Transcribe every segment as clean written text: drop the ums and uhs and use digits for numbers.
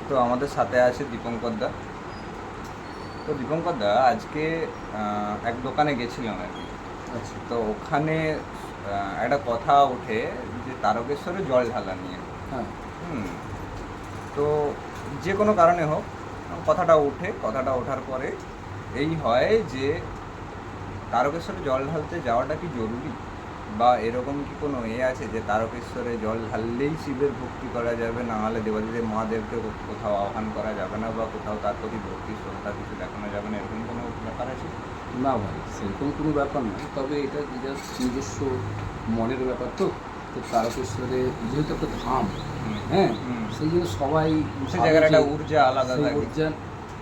তো আমাদের সাথে আছে দীপঙ্কর দা। তো দীপঙ্কর দা, আজকে এক দোকানে গেছিলাম আর কি। আচ্ছা। তো ওখানে একটা কথা ওঠে যে তারকেশ্বরে জল ঢালা নিয়ে। হ্যাঁ। হুম। তো যে কোনো কারণে হোক, কথাটা ওঠার পরে এই হয় যে তারকেশ্বরে জল ঢালতে যাওয়াটা কি জরুরি, বা এরকম কি কোনো আছে যে তারকেশ্বরে জল ঢাললেই শিবের ভক্তি করা যাবে, না হলে দেবাদিদেব মহাদেবকে কোথাও আহ্বান করা যাবে না, বা কোথাও তার প্রতি ভক্তি শ্রদ্ধা কিছু দেখানো যাবে না, এরকম কোনো ব্যাপার আছে? না ভাই, সেরকম কোনো ব্যাপার নয়, তবে এটা জাস্ট নিজস্ব মনের ব্যাপার। তো তো তারকেশ্বরে যেহেতু একটা ধাম, হুম, হ্যাঁ, হুম। সেই জন্য সবাই সে ভাবে জায়গার যে একটা ঊর্জা আলাদা সেই থাকে। ঊর্জা।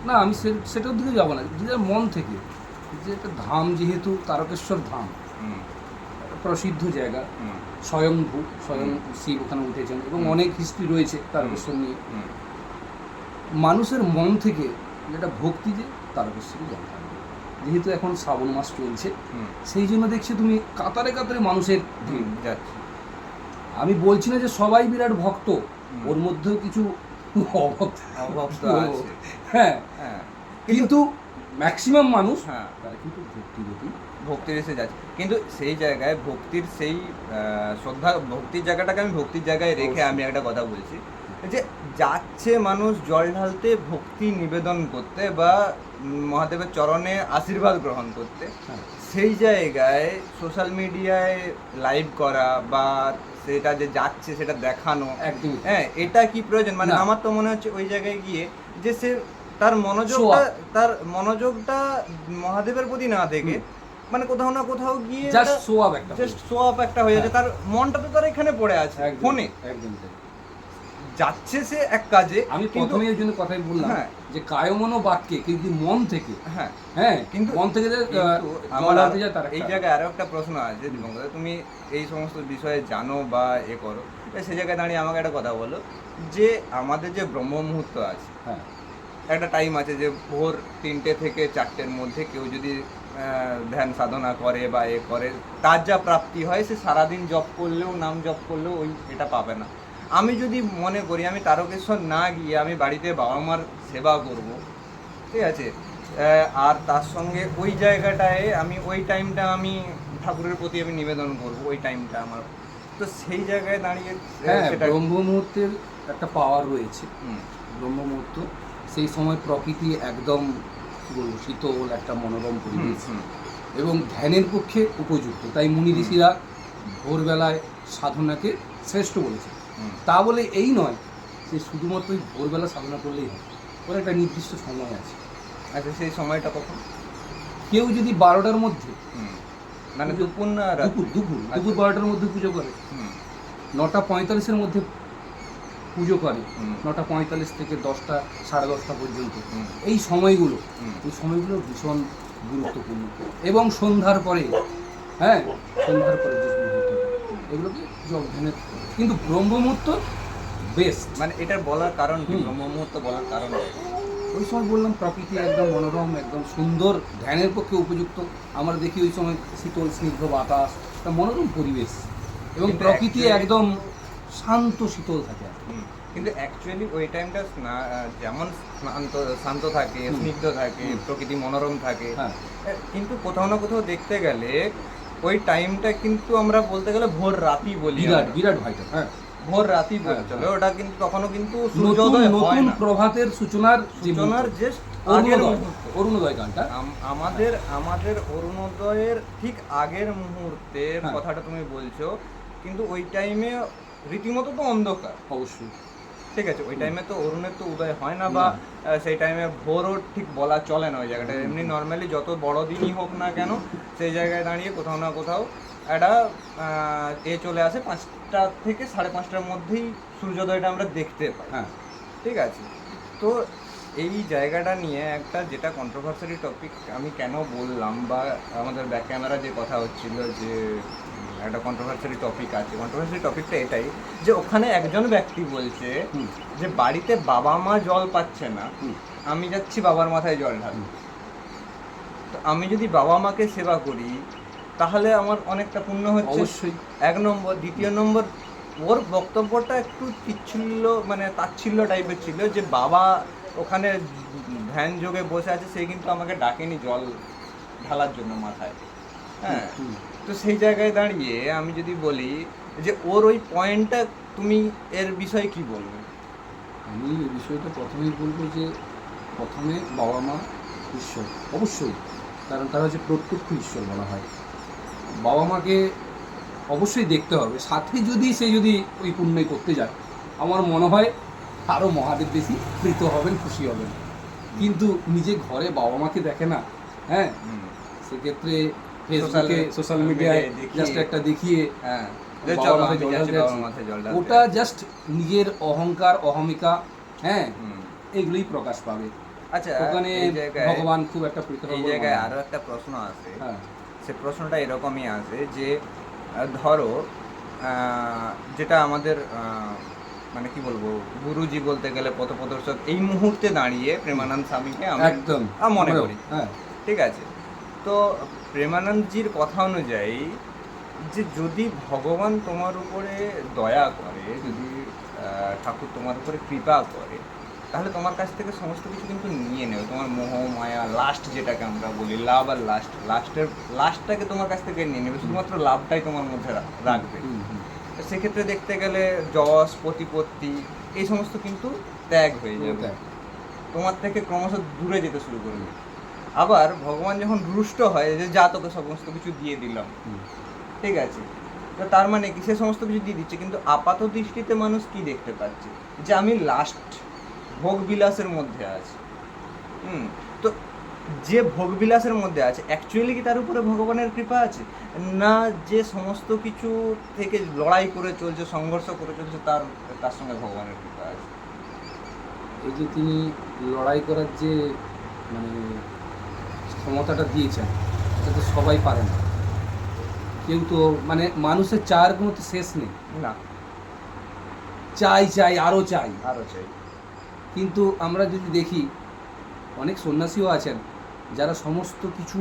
না, আমি সেটার দিকে যাবো না, যে যার মন থেকে, যে একটা ধাম, যেহেতু তারকেশ্বর ধাম হুম, একটা প্রসিদ্ধ জায়গা, হুম, স্বয়ংভূ, স্বয়ং হুম। শিব ওখানে উঠেছেন এবং হুম। অনেক হিস্ট্রি রয়েছে তারকেশ্বর নিয়ে। হুম, মানুষের মন থেকে যেটা ভক্তি, যে তারকেশ্বরী জল ঢালবে। যেহেতু এখন শ্রাবণ মাস চলছে, হুম, সেই জন্য দেখছি তুমি কাতারে কাতারে মানুষের হুম, ভিড়। যাচ্ছি। আমি বলছি না যে সবাই বিরাট ভক্ত, হুম। ওর মধ্যেও কিছু অভক্ত, অভক্ত কি বলবো? আছে। হ্যাঁ, হ্যাঁ, কিন্তু ম্যাক্সিমাম মানুষ হ্যাঁ, তারা কিন্তু ভক্তিগতী। ভক্তির এসে যাচ্ছে, কিন্তু সেই জায়গায় ভক্তির সেই ভক্তির জায়গাটাকে আমি ভক্তির জায়গায় রেখে অবশ্যই। আমি একটা কথা বলছি যে যাচ্ছে মানুষ জল ঢালতে, ভক্তি নিবেদন করতে, বা মহাদেবের চরণে আশীর্বাদ গ্রহণ করতে। হ্যাঁ, সেই জায়গায় সোশ্যাল মিডিয়ায় লাইভ করা, বা সেটা যে যাচ্ছে সেটা দেখানো, একদমই তাই। হ্যাঁ, এটা কি প্রয়োজন? মানে না, আমার তো মনে হচ্ছে ওই জায়গায় গিয়ে যে সে তার শো মনোযোগটা আপ। তার মনোযোগটা মহাদেবের প্রতি না থেকে, মানে কোথাও না কোথাও গিয়ে জাস্ট শো আপ একটা জাস্ট হয়েছে। শো আপ একটা হয়ে যাচ্ছে। হ্যাঁ, তার মনটা তো তার এখানে পড়ে আছে একদম ফোনে। একদম তাই। যাচ্ছে সে এক কাজে, আমি কিন্তু প্রথমেই এই জন্য কথাই বললাম হ্যাঁ, যে কায়মনো বাক্যে, কিন্তু মন থেকে, হ্যাঁ, হ্যাঁ, কিন্তু মন থেকে যে কিন্তু আমার জল আনতে যায় তার এই একটা। জায়গায় আরো একটা প্রশ্ন আছে দীপঙ্কর, তুমি এই সমস্ত বিষয়ে জানো বা করো, সেই জায়গায় দাঁড়িয়ে আমাকে একটা কথা বলো যে আমাদের যে ব্রহ্ম মুহূর্ত আছে, হ্যাঁ, একটা টাইম আছে যে ভোর 3টে থেকে 4টের মধ্যে কেউ যদি ধ্যান সাধনা করে বা করে, তার যা প্রাপ্তি হয় সে সারাদিন জপ করলেও, নাম জপ করলেও ওই এটা পাবে না। আমি যদি মনে করি আমি তারকেশ্বর না গিয়ে আমি বাড়িতে বাবা মার সেবা করব, ঠিক আছে, আর তার সঙ্গে ওই জায়গাটায় আমি ওই টাইমটা আমি ঠাকুরের প্রতি আমি নিবেদন করব, ওই টাইমটা আমার, তো সেই জায়গায় দাঁড়িয়ে হ্যাঁ, সেটা। ব্রহ্ম মুহূর্তের একটা পাওয়ার রয়েছে। হুম, ব্রহ্ম মুহূর্ত, সেই সময় প্রকৃতি একদম, কি বলবো, শীতল একটা মনোরম হুম, পরিবেশ হুম, এবং ধ্যানের পক্ষে উপযুক্ত। তাই মুনি হুম, ঋষিরা ভোরবেলায় সাধনাকে শ্রেষ্ঠ বলেছে। হুম। তা বলে এই নয় যে শুধুমাত্র ওই ভোরবেলা সাধনা করলেই হয়, ওর একটা নির্দিষ্ট সময় আছে। আচ্ছা, সেই সময়টা কখন? কেউ যদি 12টার মধ্যে, হুম। মানে পুজো, দুপুর না রাত? দুপুর দুপুর আচ্ছা। দুপুর 12টার মধ্যে পুজো করে, হুম, 9টা 45-এর মধ্যে পুজো করে, হুম, 9টা 45 থেকে 10টা, 10:30 পর্যন্ত, হুম, এই সময়গুলো, হুম। এই সময়গুলো ভীষণ গুরুত্বপূর্ণ। এবং সন্ধ্যার পরে, হ্যাঁ, সন্ধ্যার পরে যে মুহূর্তটা, এগুলোকে জল ধ্যানের, কিন্তু ব্রহ্ম মুহূর্ত বেস্ট। মানে এটার বলার কারণ কি? হুম। ব্রহ্ম মুহূর্ত বলার কারণ কি? ওই সময় বললাম প্রকৃতি একদম মনোরম, একদম সুন্দর, ধ্যানের পক্ষে উপযুক্ত। আমরা দেখি ওই সময় শীতল স্নিগ্ধ বাতাস, একটা মনোরম পরিবেশ, এবং কিন্তু প্রকৃতি actually- একদম শান্ত শীতল থাকে। হুম, কিন্তু অ্যাকচুয়ালি ওই টাইমটা যেমন শান্ত শান্ত থাকে, হুম। স্নিগ্ধ থাকে, হুম। প্রকৃতি মনোরম থাকে, হ্যাঁ, কিন্তু কোথাও না কোথাও দেখতে গেলে ওই টাইমটা কিন্তু আমরা বলতে গেলে ভোর রাতই বলি বিরাট আমরা। বিরাট ভাইটাল। হ্যাঁ, ভোর রাতই বলে হ্যাঁ, চলে, হ্যাঁ। ওটা কিন্তু কখনো কিন্তু নতুন সূর্যোদয় হয় নতুন না। প্রভাতের সূচনার যে সূচনার মুহূর্ত, যে আগের অরুণোদয়, মুহূর্ত, অরুণোদয় গানটা। আমাদের আমাদের অরুণোদয়ের ঠিক আগের মুহূর্তের হ্যাঁ, কথাটা তুমি বলছো, কিন্তু ওই টাইমে রীতিমতো তো অন্ধকার। অবশ্যই। ঠিক আছে, ওই হুম। টাইমে তো অরুণের তো উদয় হয় না, বা না। সেই টাইমে ভোরও ঠিক বলা চলে না ওই জায়গাটা। হুম, এমনি হুম। নর্মালি যত বড় দিনই হোক না কেন, সেই জায়গায় দাঁড়িয়ে কোথাও না কোথাও একটা চলে আসে, 5টা থেকে 5:30টার মধ্যেই সূর্যোদয়টা আমরা দেখতে পাই। হ্যাঁ, ঠিক আছে, তো এই জায়গাটা নিয়ে একটা যেটা কন্ট্রোভার্সারি টপিক আমি কেন বললাম, বা আমাদের ব্যাক ক্যামেরা যে কথা হচ্ছিল যে একটা কন্ট্রোভার্সারি টপিক আছে, কন্ট্রোভার্সারি টপিকটা এটাই যে ওখানে একজন ব্যক্তি বলছে হুম, যে বাড়িতে বাবা মা জল পাচ্ছে না, হুম, আমি যাচ্ছি বাবার মাথায় জল ঢাল। হুম। তো আমি যদি বাবা মাকে সেবা করি তাহলে আমার অনেকটা পুণ্য হচ্ছে, অবশ্যই। 1 নম্বর। দ্বিতীয় নম্বর, ওর বক্তব্যটা একটু তাচ্ছিল্য টাইপের ছিল, যে বাবা ওখানে ধ্যান যোগে বসে আছে, সে কিন্তু আমাকে ডাকেনি জল ঢালার জন্য মাথায়। হ্যাঁ, হুম। তো সেই জায়গায় দাঁড়িয়ে আমি যদি বলি যে ওর ওই পয়েন্টটা, তুমি এর বিষয়ে কি বলবে? আমি এই বিষয়টা প্রথমেই বলবো যে প্রথমে বাবা মা ঈশ্বর অবশ্যই, কারণ তারা হচ্ছে প্রত্যক্ষ ঈশ্বর বলা হয়। বাবা মাকে অবশ্যই দেখতে হবে, সাথে যদি সে যদি ওই পুণ্যই করতে যায়, আমার মনে হয় আরও মহাদেব বেশি প্রীত হবেন, খুশি হবেন। কিন্তু নিজে ঘরে বাবা মাকে দেখে না, হ্যাঁ, সেক্ষেত্রে ফেসবুকে সোশ্যাল মিডিয়ায় জাস্ট একটা দেখিয়ে হ্যাঁ, যে বাবার চলো মাথায় আমি জল যাচ্ছি ঢালতে বাবার যাচ্ছি, মাথায় জল ঢালতে। ওটা জাস্ট নিজের অহংকার অহমিকা, হ্যাঁ, হুম। এগুলোই প্রকাশ পাবে। আচ্ছা, ওখানে এই জায়গায় ভগবান খুব একটা প্রীত হবে এই বলে জায়গায় মনে হয় আরো না। একটা প্রশ্ন আছে। হ্যাঁ, সে প্রশ্নটা এরকমই আছে যে ধরো যেটা আমাদের মানে কি বলবো, গুরুজি বলতে গেলে পথপ্রদর্শক এই মুহূর্তে দাঁড়িয়ে প্রেমানন্দ স্বামীকে আমি একদম মনে করি। হ্যাঁ, ঠিক আছে, তো প্রেমানন্দজির কথা অনুযায়ী যে যদি ভগবান তোমার উপরে দয়া করে, যদি ঠাকুর তোমার উপরে কৃপা করে, তাহলে তোমার কাছ থেকে সমস্ত কিছু কিন্তু নিয়ে নেবে। তোমার মোহ মায়া লাস্ট, যেটাকে আমরা বলি লাভ আর লাস্টটাকে তোমার কাছ থেকে নিয়ে নেবে, শুধুমাত্র লাভটাই তোমার মধ্যে রাখবে। হুম, হুম। সেক্ষেত্রে দেখতে গেলে যশ প্রতিপত্তি এই সমস্ত কিন্তু ত্যাগ হয়ে যাবে, ত্যাগ। তোমার থেকে ক্রমশ দূরে যেতে শুরু করবে। আবার ভগবান যখন রুষ্ট হয় যে যা তোকে সমস্ত কিছু দিয়ে দিলাম, হুম। ঠিক আছে, তো তার মানে কি সে সমস্ত কিছু দিয়ে দিচ্ছে, কিন্তু আপাত দৃষ্টিতে মানুষ কি দেখতে পাচ্ছে, যে আমি লাস্ট ভোগ বিলাসের মধ্যে আছি। তো যে ভোগ বিলাসের মধ্যে আছে, অ্যাকচুয়ালি কি তার উপরে ভগবানের কৃপা আছে, না যে সমস্ত কিছু থেকে লড়াই করে চলছে, সংঘর্ষ করে চলছে, তার সঙ্গে ভগবানের কৃপা আছে? এই যে তিনি লড়াই করার যে মানে ক্ষমতাটা দিয়েছেন, এটা তো সবাই পারে না। কেউ তো মানে মানুষের চায়ের কোনো তো শেষ নেই, না, চাই চাই আরও চাই। আরো চাই। কিন্তু আমরা যদি দেখি অনেক সন্ন্যাসীও আছেন যারা সমস্ত কিছু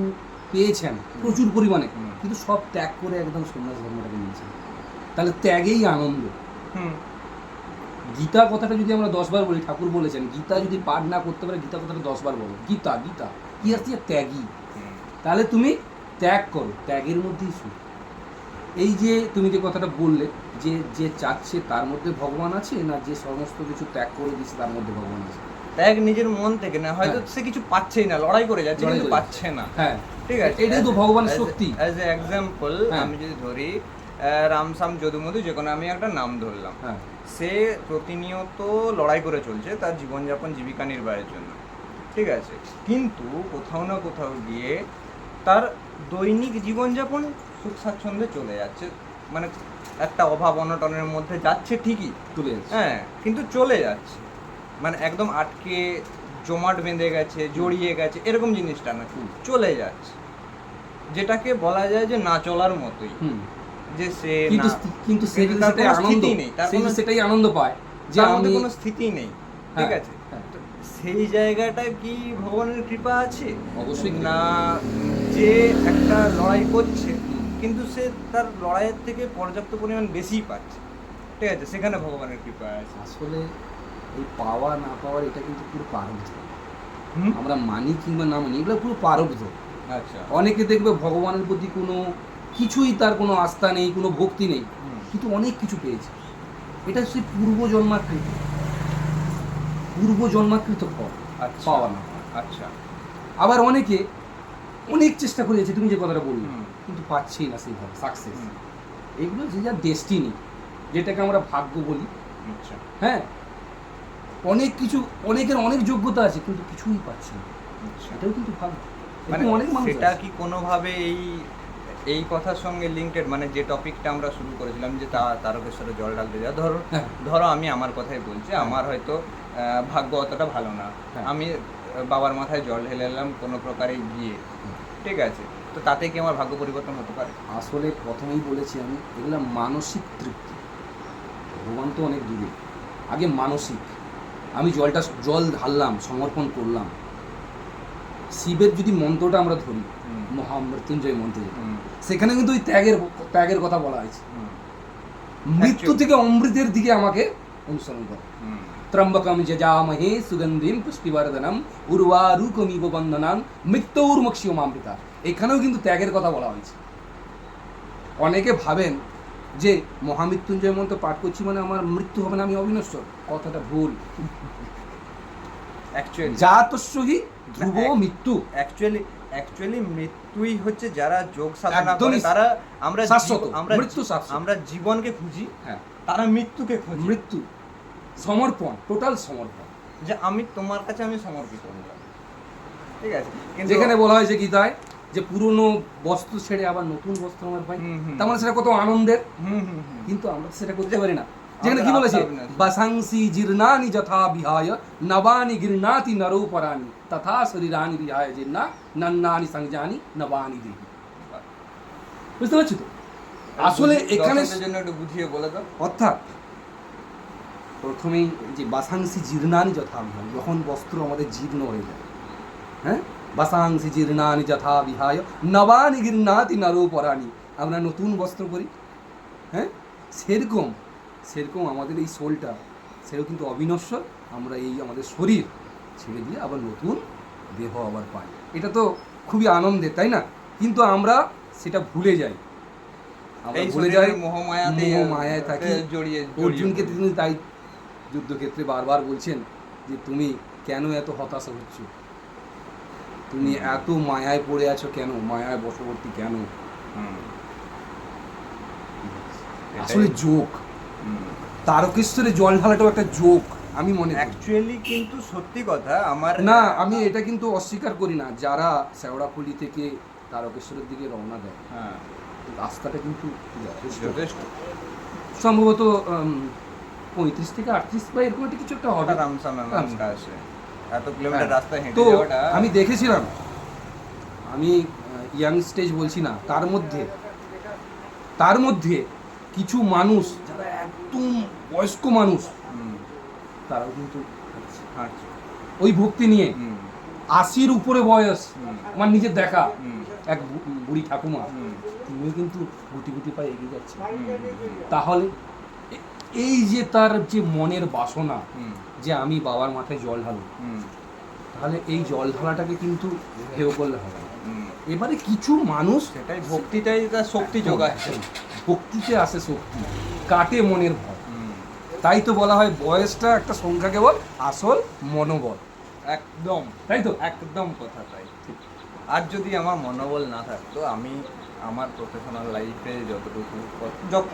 পেয়েছেন প্রচুর পরিমাণে, হুম। কিন্তু সব ত্যাগ করে একদম সন্ন্যাস ধর্মটাকে নিয়েছেন। তাহলে ত্যাগেই আনন্দ। হুম। গীতা কথাটা যদি আমরা 10 বার বলি, ঠাকুর বলেছেন গীতা যদি পাঠ না করতে পারে, গীতা কথাটা 10 বার বলো। গীতা গীতা কি আসছে? ত্যাগী। হুম। তাহলে তুমি ত্যাগ করো, ত্যাগের মধ্যেই সুখ। এই যে তুমি যে কথাটা বললে, যে যে চাচ্ছে তার মধ্যে ভগবান আছে, না যে সমস্ত কিছু ত্যাগ করে দিচ্ছে তার মধ্যে ভগবান আছে? ত্যাগ নিজের মন থেকে না, হয়তো হ্যাঁ। সে কিছু পাচ্ছেই না, লড়াই করে যাচ্ছে লড়াই কিন্তু করে পাচ্ছে না। হ্যাঁ, ঠিক আছে, এটাই তো ভগবানের শক্তি। অ্যাজ এ এক্সাম্পল হ্যাঁ। আমি যদি ধরি রামসাম যদুমধু, যে কোনো আমি একটা নাম ধরলাম, হ্যাঁ, সে প্রতিনিয়ত লড়াই করে চলছে তার জীবনযাপন জীবিকা নির্বাহের জন্য, ঠিক আছে, কিন্তু কোথাও না কোথাও গিয়ে তার দৈনিক জীবনযাপন সুখ স্বাচ্ছন্দ্যে চলে যাচ্ছে, মানে একটা অভাব অনটনের মধ্যে যাচ্ছে ঠিকই, চলে যাচ্ছে। হ্যাঁ, কিন্তু চলে যাচ্ছে, মানে একদম আটকে জমাট বেঁধে গেছে, জড়িয়ে গেছে এরকম জিনিসটা না, চলে যাচ্ছে, যেটাকে বলা যায় যে না চলার মতোই। হুম। যে সে কিন্তু না, কিন্তু সে কিন্তু যদি তার সেটাই কোনো আনন্দ, স্থিতি নেই, তার সে যদি কোনো- সেটাই আনন্দ পায় যে তার মধ্যে আমি কোনো স্থিতি নেই, ঠিক হ্যাঁ, আছে, হ্যাঁ। তো সেই জায়গাটা কি ভগবানের কৃপা আছে? অবশ্যই কৃপা। না, যে একটা লড়াই করছে হুম। কিন্তু সে তার লড়াইয়ের থেকে পর্যাপ্ত পরিমাণ বেশিই পাচ্ছে, ঠিক আছে, সেখানে ভগবানের কৃপা আছে। আসলে এই পাওয়া না পাওয়ার এটা কিন্তু পুরো প্রারব্ধ। হুম। আমরা মানি কিংবা না মানি, এগুলো পুরো প্রারব্ধ। আচ্ছা। অনেকে দেখবে ভগবানের প্রতি কোনো কিছুই, তার কোনো আস্থা নেই, কোনো ভক্তি নেই, হুম। কিন্তু অনেক কিছু পেয়েছে। এটা সে পূর্ব জন্মাকৃত ফল, আচ্ছা। পাওয়া না। আচ্ছা। আবার অনেকে অনেক চেষ্টা করেছে, তুমি যে কথাটা বললে, হুম। কিন্তু পাচ্ছেই না সেইভাবে সাকসেস। হুম। এইগুলো যে যা ডেস্টিনি, যেটাকে আমরা ভাগ্য বলি, আচ্ছা। হ্যাঁ, অনেক কিছু, অনেকের অনেক যোগ্যতা আছে কিন্তু কিছুই পাচ্ছে না, আচ্ছা। এটাও কিন্তু ভাগ্য। মানে এরকম অনেক মানুষ সেটা আছে। কি কোনোভাবে এই কথার সঙ্গে লিঙ্কেড, মানে যে টপিকটা আমরা শুরু করেছিলাম যে তারকেশ্বরে জল ঢালতে যাওয়া, হ্যাঁ। ধরো আমি আমার কথাই বলছি, আমার হয়তো ভাগ্য অতটা ভালো না, হ্যাঁ। আমি বাবার মাথায় জল ঢেলে এলাম কোনো প্রকারে গিয়ে, ঠিক আছে, তো তাতে কি আমার ভাগ্য পরিবর্তন হতে পারে? আসলে প্রথমেই বলেছি আমি, এগুলো মানসিক তৃপ্তি। ভগবান তো অনেক দূরে, আগে মানসিক। আমি জল ঢাললাম, সমর্পণ করলাম। শিবের যদি মন্ত্রটা আমরা ধরি, মহামৃত্যুঞ্জয় মন্ত্র, হুম। সেখানে কিন্তু ওই ত্যাগের কথা বলা হয়েছে। হুম। মৃত্যু থেকে অমৃতের দিকে আমাকে অনুসরণ করো। ত্রম্বকম যজামহে সুগন্ধিম পুষ্টিবর্ধনম উর্বারুকমিব বন্ধনান মৃত্যুর্মক্ষিয়মামৃতা। এখানেও কিন্তু ত্যাগের কথা বলা হয়েছে। অনেকে ভাবেন যে মহামৃত্যুঞ্জয় মন্ত্র পাঠ করছি মানে আমার মৃত্যু হবে না, আমি অবিনশ্বর। কথাটা ভুল। অ্যাকচুয়ালি জাতস্যহি ধ্রুব মৃত্যু। অ্যাকচুয়ালি মৃত্যুই হচ্ছে যারা যোগ সাধনা করে একদমই তারা আমরা শাশ্বত, আমরা মৃত্যু শাশ্বত। আমরা জীবনকে খুঁজি, হ্যাঁ, তারা মৃত্যুকে খুঁজি। মৃত্যু সমর্পণ, টোটাল সমর্পণ। যে আমি তোমার কাছে আমি সমর্পিত হলাম, ঠিক আছে। কিন্তু যেখানে বলা হয়েছে গীতায় যে পুরনো বস্ত্র ছেড়ে আবার নতুন বস্ত্র আমার পাই, তার মানে সেটা কত আনন্দের। কিন্তু আমরা সেটা করতে পারি না। যেখানে কি বলেছে, বাসাংসি জীর্ণানি যথা বিহায় নবানি গৃহ্ণাতি নরোপরাণি তথা শরীরানি বিহায় জীর্ণা নন্নানি সংজানি নবানি দেহি। বুঝতে পারছি তো? আসলে এখানে দর্শকদের জন্য একটু বুঝিয়ে বলে দাও। অর্থাৎ প্রথমেই যে বাসাংসি জীর্ণানি যথা বিহায়, যখন বস্ত্র আমাদের জীর্ণ হয়ে যায়, হ্যাঁ, বাসাংসি জীর্ণানি যথা বিহায় নবানি গৃহ্ণাতি নরোপরাণি, আমরা নতুন বস্ত্র পরি, হ্যাঁ, সেরকম আমাদের এই সোলটা সেটাও কিন্তু অবিনশ্বর। আমরা এই আমাদের শরীর ছেড়ে দিয়ে আবার নতুন দেহ আবার পাই। এটা তো খুবই আনন্দের, তাই না? কিন্তু আমরা সেটা ভুলে যাই। আমরা ভুলে যাই, মোহমায়ায় থাকি। অর্জুনকে তিনি তাই যুদ্ধক্ষেত্রে বারবার বলছেন যে তুমি কেন এত হতাশা হচ্ছ, তুমি এত মায়ায় পড়ে আছো কেন, মায়ায় বশবর্তী কেন? আসলে যোগ, তারকেশ্বরে জল ঢালাটাও একটা যোগ আমি মনে করি। অ্যাকচুয়ালি কিন্তু সত্যি কথা, আমার না, আমি এটা কিন্তু অস্বীকার করি না। যারা শেওড়াফুলি থেকে তারকেশ্বরের দিকে রওনা দেয়, হ্যাঁ, রাস্তাটা কিন্তু যথেষ্ট সম্ভবত 35 থেকে 38 বা এরকম একটা কিছু একটা হবে। রামসামটা আসে এত কিলোমিটার রাস্তা হেঁটে তো যাওয়াটা। আমি দেখেছিলাম, আমি ইয়াং স্টেজ বলছি না, তার মধ্যে কিছু মানুষ যারা একদম বয়স্ক মানুষ, তারাও কিন্তু হাঁটছে। ওই ভক্তি নিয়ে। 80-র উপরে বয়স, আমার নিজের দেখা এক বুড়ি ঠাকুমা, তিনিও কিন্তু গুটি গুটি পায়ে এগিয়ে যাচ্ছে। তাহলে এই যে তার যে মনের বাসনা যে আমি বাবার মাথায় জল ঢালব, তাহলে এই জল ঢালাটাকে কিন্তু হেয় করলে হবে না। এবারে কিছু মানুষ সেটাই ভক্তিটাই তার শক্তি যোগায়। ভক্তিতে আসে শক্তি, কাটে মনের ভয়। তাই তো বলা হয় বয়সটা একটা সংখ্যা, কেবল আসল মনোবল। একদম, তাই তো? একদম কথা তাই। আর যদি আমার মনোবল না থাকতো, আমি আমার প্রফেশনাল লাইফে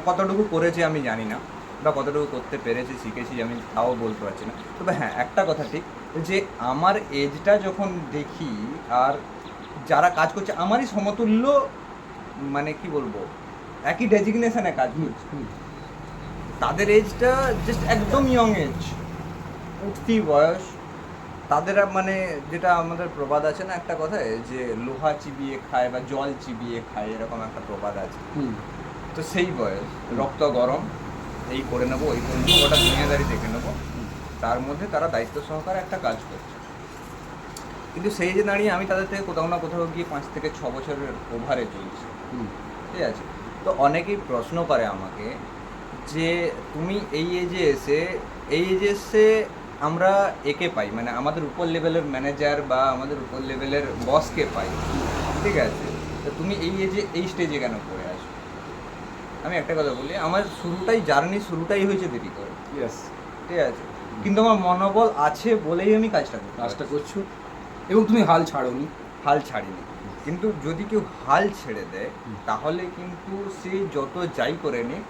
কতটুকু করেছি আমি জানি না, বা কতটুকু করতে পেরেছি শিখেছি আমি তাও বলতে পারছি না। তবে হ্যাঁ, একটা কথা ঠিক যে আমার এজটা যখন দেখি আর যারা কাজ করছে আমারই সমতুল্য, মানে কি বলবো, একই ডেজিগনেশনে কাজ করছে, তাদের এজটা জাস্ট একদম ইয়ং এজ, উঠতি বয়স তাদের। মানে যেটা আমাদের প্রবাদ আছে না একটা কথায়, যে লোহা চিবিয়ে খায় বা জল চিবিয়ে খায়, এরকম একটা প্রবাদ আছে। তো সেই বয়স, রক্ত গরম, এই করে নেবো ওই করে নেবো, ওটা দুনিয়াদারি দেখে নেবো, তার মধ্যে তারা দায়িত্ব সহকারে একটা কাজ করছে। কিন্তু সেই যে দাঁড়িয়ে আমি তাদের থেকে কোথাও না কোথাও গিয়ে 5 থেকে 6 বছরের ওভারে চলছি, ঠিক আছে। তো অনেকেই প্রশ্ন করে আমাকে যে তুমি এই এজে এসে আমরা একে পাই, মানে আমাদের উপর লেভেলের ম্যানেজার বা আমাদের উপর লেভেলের বসকে পাই, ঠিক আছে, তো তুমি এই এজে এই স্টেজে কেন পড়ে আসো? আমি একটা কথা বলি, আমার জার্নি শুরুটাই হয়েছে দেরি করে, ঠিক আছে, কিন্তু আমার মনোবল আছে বলেই আমি কাজটা করছো, এবং তুমি হাল ছাড়িনি। কিন্তু যদি কেউ হাল ছেড়ে দেয়, তাহলে কিন্তু সে যত যাই করে নিক,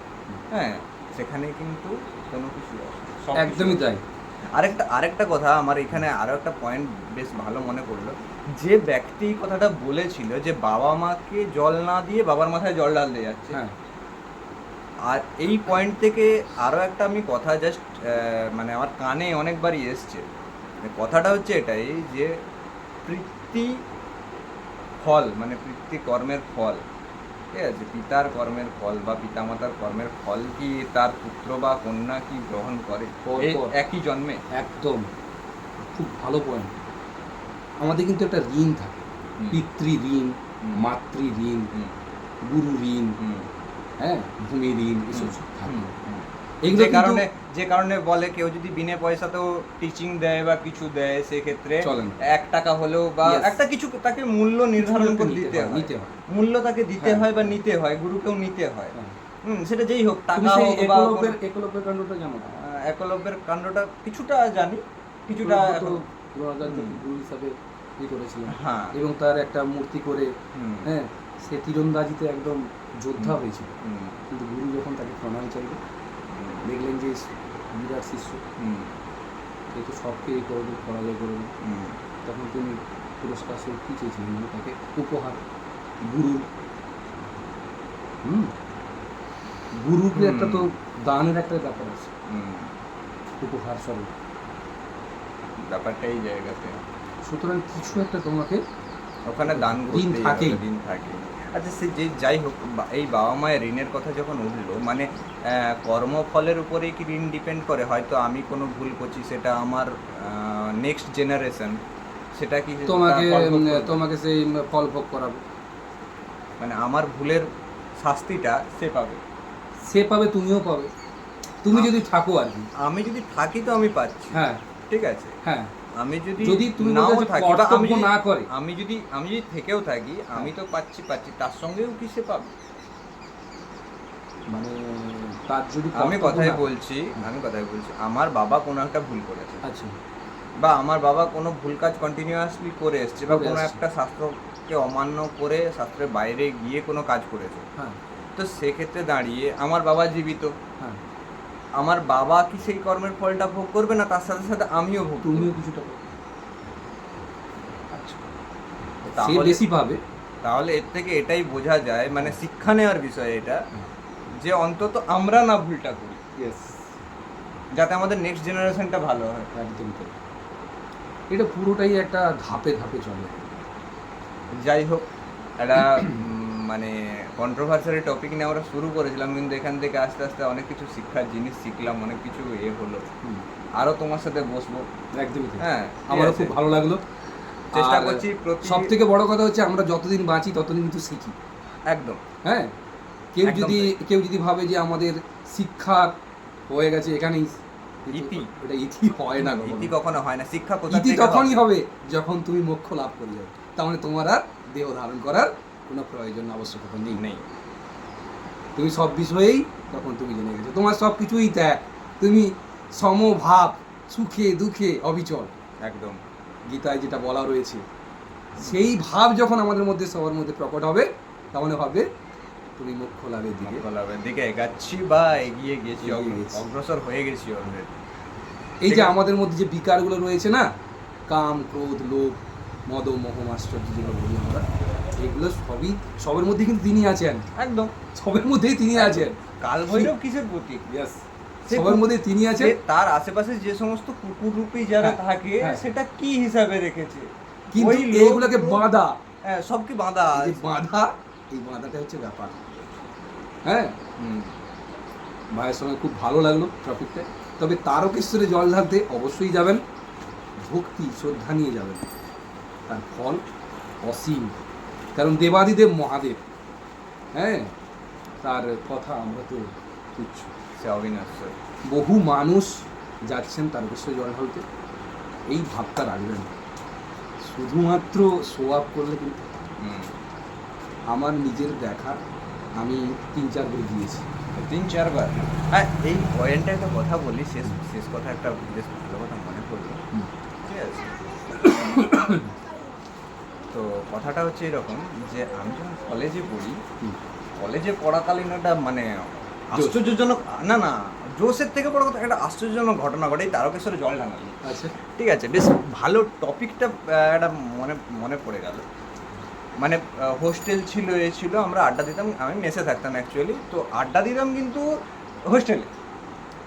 হ্যাঁ, সেখানে কিন্তু কোনো কিছু একদমই তাই। আরেকটা কথা, আমার এখানে আরও একটা পয়েন্ট বেশ ভালো মনে পড়লো, যে ব্যক্তি কথাটা বলেছিল যে বাবা মাকে জল না দিয়ে বাবার মাথায় জল ঢালতে যাচ্ছে, আর এই পয়েন্ট থেকে আরও একটা আমি কথা জাস্ট মানে আমার কানে অনেকবারই এসছে। কথাটা হচ্ছে এটাই যে প্রীতি ফল, মানে প্রীতি কর্মের ফল, ঠিক আছে, পিতার কর্মের ফল বা পিতামাতার কর্মের ফল কি তার পুত্র বা কন্যা কি গ্রহণ করে একই জন্মে? একদম, খুব ভালো পয়েন্ট। আমাদের কিন্তু একটা ঋণ থাকে, পিতৃ ঋণ, মাতৃ ঋণ, গুরু ঋণ, হ্যাঁ, ভূমি ঋণ এসব সব থাকে। হুম, হুম। এগুলো যে কারণে বলে কেউ যদি বিনা পয়সাতেও টিচিং দেয় বা কিছু দেয় সেক্ষেত্রে চলে না। 1 টাকা হলেও বা Yes. একটা কিছু তাকে মূল্য নির্ধারণ করে দিতে হয়। নিতে হয়। মূল্য তাকে দিতে হ্যাঁ। হয় বা নিতে হয়, গুরুকেও নিতে হয়। হ্যাঁ। সেটা যেই হোক, তুমি টাকা সেই হোক বা একলব্যের কাণ্ডটা জানো তো? একলব্যের কাণ্ডটা কিছুটা জানি, কিছুটা একলব্য তো এখন। দ্রোণাচার্যকে গুরু হিসাবে করেছিলেন হ্যাঁ। এবং তার একটা মূর্তি করে, হুম, হ্যাঁ, সে তীরন্দাজিতে একদম যোদ্ধা হয়েছিল। হুম, কিন্তু গুরু যখন তাকে প্রণাম চাইল, দেখলেন যে বিরাট শিষ্য, হুম, সে তো সবকে এই করবে, পরাজয় করবে, হুম, তখন তিনি পুরস্কার স্বরূপ কী চেয়েছিলেন, মানে তাকে উপহার, গুরুর, গুরুকে একটা তো দানের একটা ব্যাপার আছে, হুম। উপহার স্বরূপ। ব্যাপারটা এই জায়গাতে সুতরাং কিছু একটা তোমাকে ওখানে দান দিন করতেই থাকেই। হবে, দিন থাকে। আচ্ছা, সে যে যাই হোক, এই বাবা মায়ের ঋণের কথা যখন উঠলো, মানে কর্মফলের উপরেই কি ঋণ ডিপেন্ড করে? হয়তো আমি কোনো ভুল করছি, সেটা আমার নেক্সট জেনারেশন সেটা কি তোমাকে তার ফল ভোগ করবে? তোমাকে সেই ফল ভোগ করাবে, মানে আমার ভুলের শাস্তিটা সে পাবে, সে পাবে, তুমিও পাবে, তুমি যদি থাকো আর কি। আমি যদি থাকি তো আমি পাচ্ছি। হ্যাঁ, ঠিক আছে। হ্যাঁ, আমি যদি যদি তুমি নাও বলতে থাকি বা কর্তব্য না করে, আমি যদি থেকেও থাকি, আমি তো পাচ্ছি, তার সঙ্গেও কি সে পাবে? মানে তার যদি আমি কর্তব্য কথাই না- বলছি, আমার বাবা কোনো একটা ভুল করেছে, আচ্ছা, বা আমার বাবা কোনো ভুল কাজ কন্টিনিউয়াসলি করে এসছে, বা করে কোনো আসছে। একটা শাস্ত্রকে অমান্য করে শাস্ত্রের বাইরে গিয়ে কোনো কাজ করেছে, হ্যাঁ, তো সেক্ষেত্রে দাঁড়িয়ে আমার বাবা জীবিত, হ্যাঁ, আমার বাবা কি সেই কর্মের ফলটা ভোগ করবে না? তার সাথে সাথে আমিও ভোগ করব। তুমিও কিছুটা পাবে, আচ্ছা, সে তাহলে বেশি পাবে। তাহলে এর থেকে এটাই বোঝা যায়, মানে শিক্ষা নেওয়ার বিষয় এটা, যে অন্তত আমরা না ভুলটা করি, ইয়েস, যাতে আমাদের নেক্সট জেনারেশনটা ভালো হয়। একদম তাই। এটা পুরোটাই একটা ধাপে ধাপে চলে। যাই হোক, একটা মানে কন্ট্রোভার্সারি টপিক নিয়ে আমরা শুরু করেছিলাম, কিন্তু এখান থেকে আস্তে আস্তে অনেক কিছু শিক্ষার জিনিস শিখলাম, অনেক কিছু হলো। আরও তোমার সাথে বসবো। একদমই তাই। হ্যাঁ, আমারও খুব ভালো লাগলো। চেষ্টা করছি সব থেকে বড় কথা হচ্ছে আমরা যতদিন বাঁচি ততদিন কিন্তু শিখি। একদম। হ্যাঁ, কেউ একদম যদি তাই। কেউ যদি ভাবে যে আমাদের শিক্ষা হয়ে গেছে এখানেই, কিন্তু ইতি। এটা ইতি হয় না কখনো। ইতি কখনো হয় না। শিক্ষা কোথা ইতি থেকে তখনই হবে যখন তুমি মোক্ষ লাভ করে যাবে, তার মানে তোমার আর দেহ ধারণ করার কোনো প্রয়োজন আবশ্যকতা নেই। নেই। তুমি সব বিষয়েই তখন তুমি জেনে গেছো, তোমার সব কিছুই ত্যাগ, তুমি সমভাব, সুখে দুঃখে অবিচল। একদম। গীতায় যেটা বলা রয়েছে, সেই ভাব যখন আমাদের মধ্যে সবার মধ্যে প্রকট হবে, তার মানে ভাববে তুমি মোক্ষ লাভের দিকে মঙ্গলাবের দিকে এগাচ্ছি বা এগিয়ে গেছি, এগিয়ে গেছি। অগ্রসর হয়ে গেছি অলরেডি। এই ঠিক যে আছে। আমাদের মধ্যে যে বিকারগুলো রয়েছে না, কাম, ক্রোধ, লোভ, মদ, মোহ, মাশ্চর্য যেগুলো বলি আমরা, এগুলো সবই, সবের মধ্যে কিন্তু তিনি আছেন, একদম। সবের মধ্যেই তিনি আছেন। কাল ভৈরব কিসের প্রতীক? সবার মধ্যে তিনি আছেন। তার আশেপাশে যে সমস্ত কুকুর রূপী যারা হ্যাঁ, থাকে, হ্যাঁ। সেটা কি হিসাবে রেখেছে? কিন্তু ওই লোভ, এইগুলোকে বাঁধা, হ্যাঁ, সব কি বাঁধা এই যে আছে। বাঁধা, এই বাঁধাটা হচ্ছে ব্যাপার। হ্যাঁ, হুম। ভাইয়ের সঙ্গে খুব ভালো লাগলো টপিকটা। তবে তারকেশ্বরে জল ঢালতে অবশ্যই যাবেন, ভক্তি শ্রদ্ধা নিয়ে যাবেন, তার ফল অসীম। কারণ দেবাদিদেব মহাদেব, হ্যাঁ, তার কথা আমরা তো তুচ্ছ। সে অবিনশ্বর। বহু মানুষ যাচ্ছেন তারকেশ্বরে জল ঢালতে, এই ভাবটা রাখবেন। শুধুমাত্র শো আপ করলে কিন্তু, হুম। আমার নিজের দেখা, আমি 3-4 বার গিয়েছি। 3-4 বার। হ্যাঁ, এই পয়েন্টে একটা কথা বলি, শেষ কথা, একটা বেশ ভালো কথা মনে পড়লো। ঠিক আছে। তো কথাটা হচ্ছে এরকম, যে আমি যখন কলেজে পড়ি, কলেজে পড়াকালীন একটা মানে আশ্চর্যজনক, না জোশের থেকে বড় কথা, একটা আশ্চর্যজনক ঘটনা ঘটে এই তারকেশ্বরে জল ঢালালি। আচ্ছা, ঠিক আছে, বেশ ভালো টপিকটা একটা মনে পড়ে গেল। মানে হোস্টেল ছিল, আমরা আড্ডা দিতাম, আমি মেসে থাকতাম অ্যাকচুয়ালি, তো আড্ডা দিতাম কিন্তু হোস্টেলে,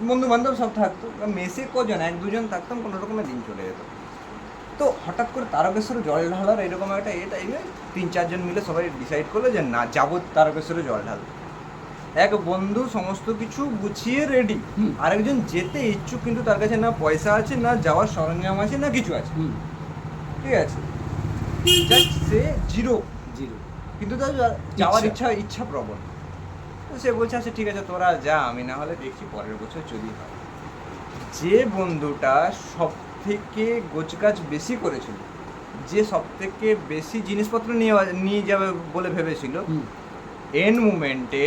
বন্ধু বান্ধব সব থাকতো। মেসে কজন, 1-2 জন থাকতাম, কোনো রকমের দিন চলে যেত। তো হঠাৎ করে তারকেশ্বরে জল ঢালার এরকম একটা টাইমে 3-4 জন মিলে সবাই ডিসাইড করলো যে না, যাবো তারকেশ্বরে জল ঢালতে। এক বন্ধু সমস্ত কিছু গুছিয়ে রেডি, আরেকজন যেতে ইচ্ছুক, কিন্তু তার কাছে না পয়সা আছে, না যাওয়ার সরঞ্জাম আছে, না কিছু আছে। ঠিক আছে, জাস্ট সে জিরো, জিরো, কিন্তু তার যাওয়ার ইচ্ছা প্রবল। তো সে বলছে আচ্ছা ঠিক আছে তোরা যা, আমি না হলে দেখছি পরের বছর যদি হয়। যে বন্ধুটা সব থেকে গোছগাছ বেশি করেছিল, যে সব থেকে বেশি জিনিসপত্র নিয়ে যাবে বলে ভেবেছিল, হুম। এন্ড মুমেন্টে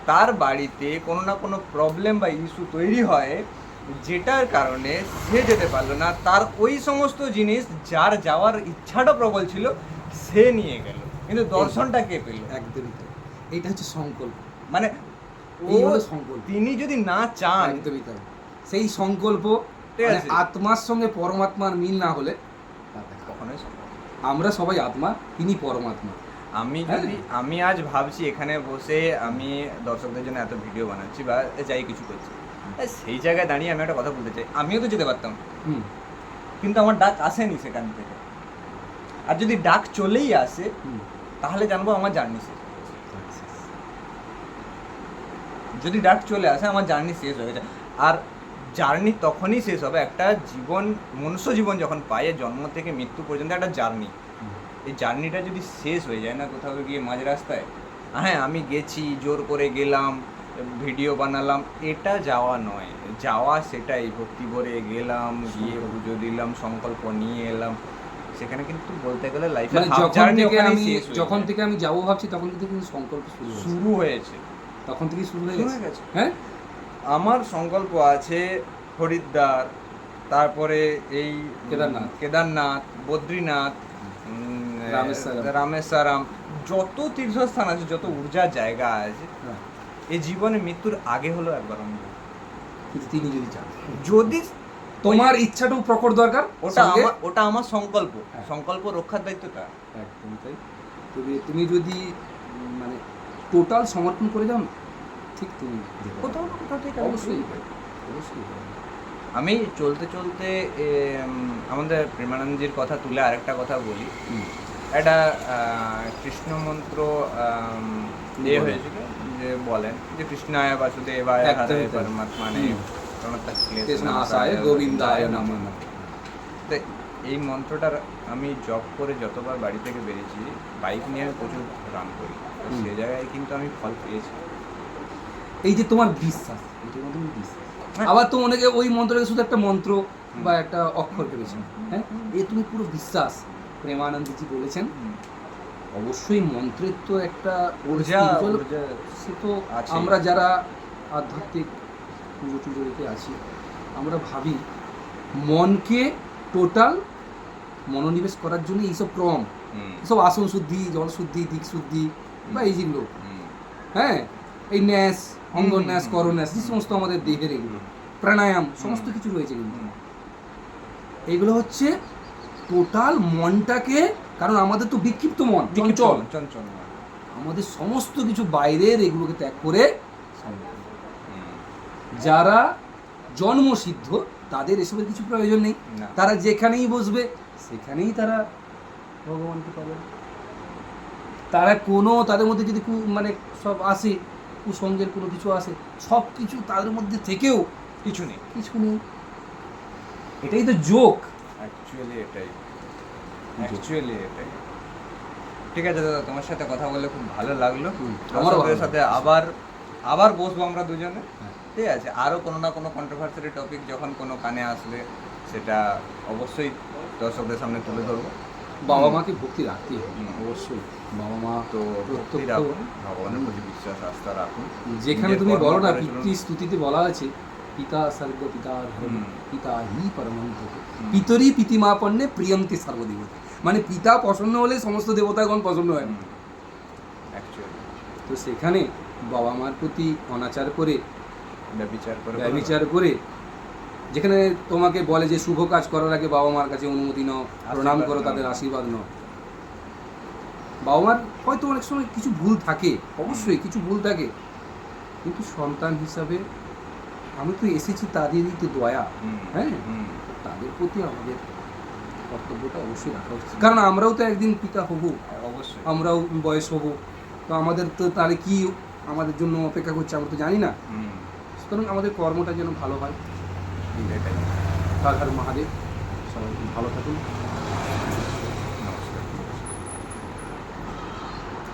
তার বাড়িতে কোনো না কোনো প্রবলেম বা ইস্যু তৈরি হয়, যেটার কারণে সে যেতে পারলো না। তার ওই সমস্ত জিনিস যার যাওয়ার ইচ্ছাটা প্রবল ছিল সে নিয়ে গেল, কিন্তু দর্শনটা কে পেল? একদমই তাই। এইটা হচ্ছে সংকল্প, মানে এই ও হলো সংকল্প। তিনি যদি না চান, একদমই তাই। সেই সংকল্প ঠিক মানে আছে। আত্মার সঙ্গে পরমাত্মার মিল না হলে কখনোই সম্ভব না। আমরা সবাই আত্মা, তিনি পরমাত্মা। আমি আজ ভাবছি এখানে বসে আমি দর্শকদের জন্য এত ভিডিও বানাচ্ছি বা যাই কিছু করছি, সেই জায়গায় দাঁড়িয়ে আমি একটা কথা বলতে চাই, আমিও তো যেতে পারতাম, হুম। কিন্তু আমার ডাক আসেনি সেখান থেকে। আর যদি ডাক চলেই আসে হুম। তাহলে জানবো আমার জার্নি শেষ। যদি ডাক চলে আসে আমার জার্নি শেষ হয়ে গেছে। আর জার্নি তখনই শেষ হবে, একটা জীবন, মনুষ্য জীবন যখন পায়, জন্ম থেকে মৃত্যু পর্যন্ত একটা জার্নি, এই জার্নিটা যদি শেষ হয়ে যায় না কোথাও গিয়ে মাঝ রাস্তায়, হ্যাঁ আমি গেছি, জোর করে গেলাম, ভিডিও বানালাম, এটা যাওয়া নয়। যাওয়া সেটাই ভক্তি ভরে গেলাম, গিয়ে পুজো দিলাম, সংকল্প নিয়ে এলাম, সেখানে কিন্তু বলতে গেলে লাইফে মানে যখন থেকে আমি যাবো ভাবছি তখন থেকে কিন্তু সংকল্প শুরু হয়েছে, তখন থেকে শুরু হয়ে গেছে। হ্যাঁ, আমার সংকল্প আছে হরিদ্বার, তারপরে এই কেদারনাথ, বদ্রীনাথ, রামেশ্বরম, যত তীর্থস্থান আছে, যত ঊর্জার জায়গা আছে, এই জীবনে মৃত্যুর আগে হলো একবার আমি যাবো। কিন্তু তিনি যদি চান, যদি তোমার ইচ্ছাটাও প্রকট দরকার, ওটা আমার সংকল্প, সংকল্প রক্ষার দায়িত্বটা একদম তাই। তুমি যদি মানে টোটাল সমর্পণ করে যাও, ঠিক তুমি কোথাও না কোথাও ঠিক অবশ্যই। আমি চলতে চলতে আমাদের প্রেমানন্দজির কথা তুলে আরেকটা কথা বলি। একটা কৃষ্ণ মন্ত্র হয়েছিল, যে বলেন যে কৃষ্ণায় বাসুদেবায় হরে পরমাত্মানে গোবিন্দায় নমঃ। তো এই মন্ত্রটার আমি জপ করে যতবার বাড়ি থেকে বেরিয়েছি, বাইক নিয়ে আমি প্রচুর রান করি, সে জায়গায় কিন্তু আমি ফল পেয়েছি। এই যে তোমার বিশ্বাস, এটার মধ্যে বিশ্বাস। আবার তো অনেকে ওই মন্ত্রটাকে শুধু একটা মন্ত্র বা একটা অক্ষর ভেবেছেন, হ্যাঁ, এ তুমি পুরো বিশ্বাস। প্রেমানন্দজি বলেছেন অবশ্যই মন্ত্রের তো একটা ঊর্জা, সে তো আমরা যারা আধ্যাত্মিক পুজো টুজোতে আছি, আমরা ভাবি মনকে টোটাল মনোনিবেশ করার জন্য এইসব ক্রম, এইসব আসন শুদ্ধি, জল শুদ্ধি, দিক শুদ্ধি বা এই যেগুলো, হ্যাঁ, এই ন্যাস, অঙ্গ ন্যাস, করন্যাস, যে সমস্ত আমাদের দেহের এগুলো, প্রাণায়াম, সমস্ত কিছু রয়েছে। কিন্তু এগুলো হচ্ছে টোটাল মনটাকে, কারণ আমাদের তো বিক্ষিপ্ত মন, চঞ্চল, আমাদের সমস্ত কিছু বাইরের এগুলোকে ত্যাগ করে, যারা জন্মসিদ্ধ তাদের এসবের কিছু প্রয়োজন নেই, তারা যেখানেই বসবে সেখানেই তারা ভগবানকে পাবে। তারা কোনো তাদের মধ্যে যদি মানে সব আসে, কুসঙ্গের কোনো কিছু আসে, সব কিছু তাদের মধ্যে থেকেও কিছু নেই। এটাই তো যোগ, অ্যাকচুয়ালি এটাই। ঠিক আছে দাদা, তোমার সাথে কথা বলে খুব ভালো লাগলো। আমাদের সাথে আবার বসবো আমরা দুজনে, ঠিক আছে? আরও কোনো না কোনো কন্ট্রোভার্সিয়াল টপিক যখন কোনো কানে আসবে, সেটা অবশ্যই দর্শকদের সামনে তুলে ধরবো। বাবা মাকে ভক্তি রাখতেই হবে, অবশ্যই। বাবা মা তো ভক্তি রাখুন, ভগবানের প্রতি বিশ্বাস আস্থা রাখুন। যেখানে তুমি বলো না, পিতৃ স্তুতিতে বলা আছে, পিতা স্বর্গ পিতা ধর্ম পিতা হি পরমং পিতরি পিতিমাপন্নে প্রিয়ন্তি সর্বদেবতা, মানে পিতা পছন্দ হলে সমস্ত দেবতাগণ পছন্দ হয় না। তো সেখানে বাবা মার প্রতি অনাচার করে, ব্যভিচার করে, যেখানে তোমাকে বলে যে শুভ কাজ করার আগে বাবা মার কাছে অনুমতি নাও, প্রণাম করো, তাদের আশীর্বাদ নাও। বাবা মার হয়তো অনেক সময় কিছু ভুল থাকে, অবশ্যই কিছু ভুল থাকে, কিন্তু সন্তান হিসাবে আমি তো এসেছি তাদেরই তো দয়া, হ্যাঁ, তাদের প্রতি আমাদের কর্তব্যটা অবশ্যই রাখা উচিত। কারণ আমরাও তো একদিন পিতা হব, অবশ্যই আমরাও বয়স হব, তো আমাদের তো তাহলে কি আমাদের জন্য অপেক্ষা করছে আমরা তো জানি না। সুতরাং আমাদের কর্মটা যেন ভালো হয়। হর হর মহাদেব, সবাই ভালো থাকুন।